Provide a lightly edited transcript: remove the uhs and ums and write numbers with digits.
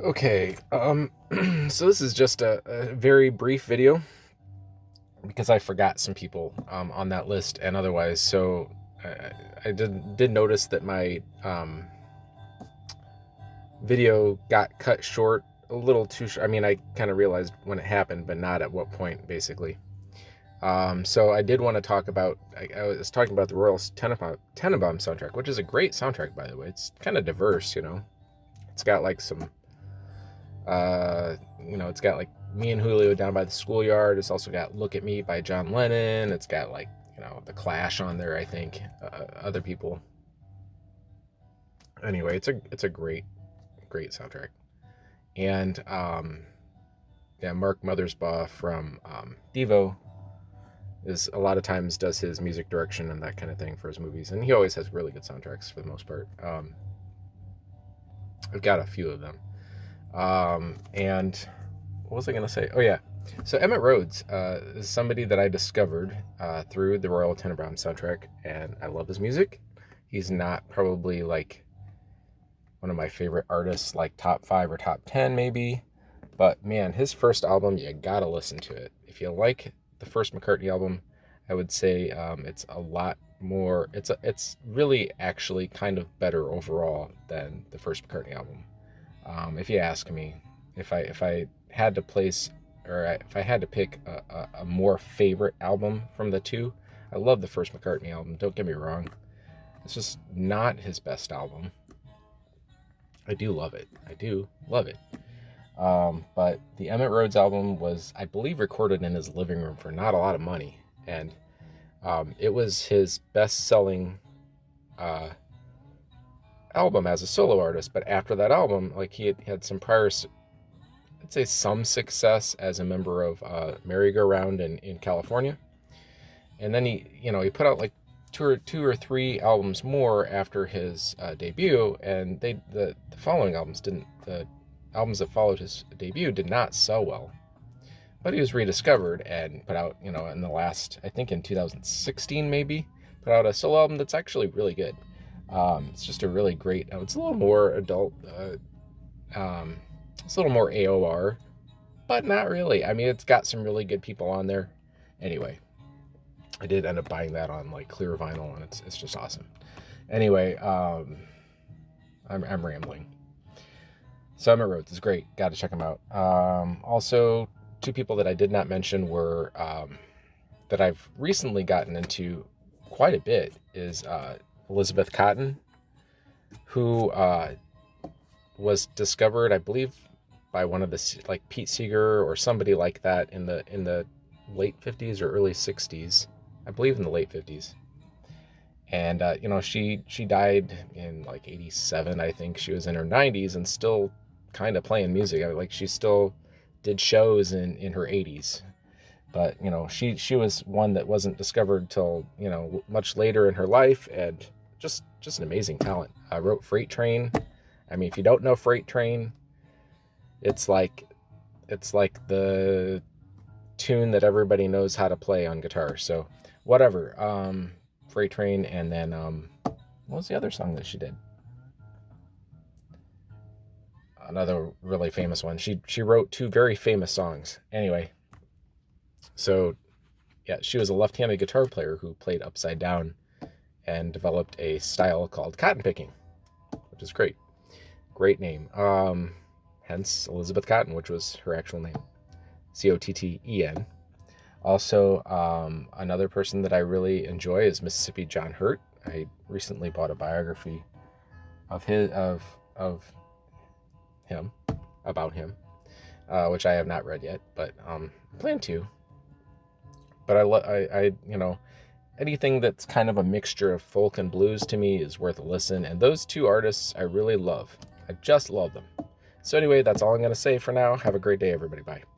Okay, so this is just a very brief video because I forgot some people on that list and otherwise. So I did notice that my video got cut short a little too short. I mean, I kind of realized when it happened, but not at what point, basically. So I did want to talk about. I was talking about the Royal Tenenbaum soundtrack, which is a great soundtrack, by the way. It's kind of diverse, you know. It's got like some it's got like Me and Julio Down by the Schoolyard. It's also got Look at Me by John Lennon. It's got like, The Clash on there, I think, other people. Anyway, it's a great soundtrack. And yeah, Mark Mothersbaugh from Devo is a lot of times does his music direction and that kind of thing for his movies, and he always has really good soundtracks for the most part. I've got a few of them. And what was I going to say? Oh, yeah. So Emmett Rhodes is somebody that I discovered through the Royal Tenenbaum soundtrack, and I love his music. He's not probably like one of my favorite artists, like top 5 or top 10 maybe, but man, his first album, you gotta listen to it. If you like the first McCartney album, I would say it's a lot more. It's really actually kind of better overall than the first McCartney album. If you ask me, if I had to place, or if I had to pick a more favorite album from the two, I love the first McCartney album. Don't get me wrong, it's just not his best album. I do love it. I do love it. But the Emmett Rhodes album was, I believe, recorded in his living room for not a lot of money, and it was his best-selling album as a solo artist. But after that album, like he had some prior, I'd say some success as a member of Merry Go Round in California, and then he put out like two or three albums more after his debut, and the following albums didn't. The albums that followed his debut did not sell well. But he was rediscovered and put out, in the last, I think in 2016 maybe, put out a solo album that's actually really good. It's just a really great. It's a little more adult. It's a little more AOR, but not really. I mean, it's got some really good people on there. Anyway, I did end up buying that on like clear vinyl, and it's just awesome. Anyway, I'm rambling. So Emmett Rhodes is great. Got to check him out. Also, two people that I did not mention were that I've recently gotten into quite a bit is Elizabeth Cotten, who was discovered, I believe, by one of the like Pete Seeger or somebody like that in the late 50s or early 60s. I believe in the late 50s. And she died in like 87. I think she was in her 90s and still kind of playing music. Like she still did shows in her 80s. But she was one that wasn't discovered till much later in her life, and just an amazing talent. I wrote Freight Train. I mean, if you don't know Freight Train, it's like the tune that everybody knows how to play on guitar. So whatever. Freight Train, and then what was the other song that she did? Another really famous one. She wrote two very famous songs. Anyway, so yeah, she was a left-handed guitar player who played upside down and developed a style called cotton picking, which is great. Great name. Hence Elizabeth Cotten, which was her actual name. Cotten. Also, another person that I really enjoy is Mississippi John Hurt. I recently bought a biography of him, about him, which I have not read yet, but plan to. But I anything that's kind of a mixture of folk and blues to me is worth a listen. And those two artists I really love. I just love them. So anyway, that's all I'm going to say for now. Have a great day, everybody. Bye.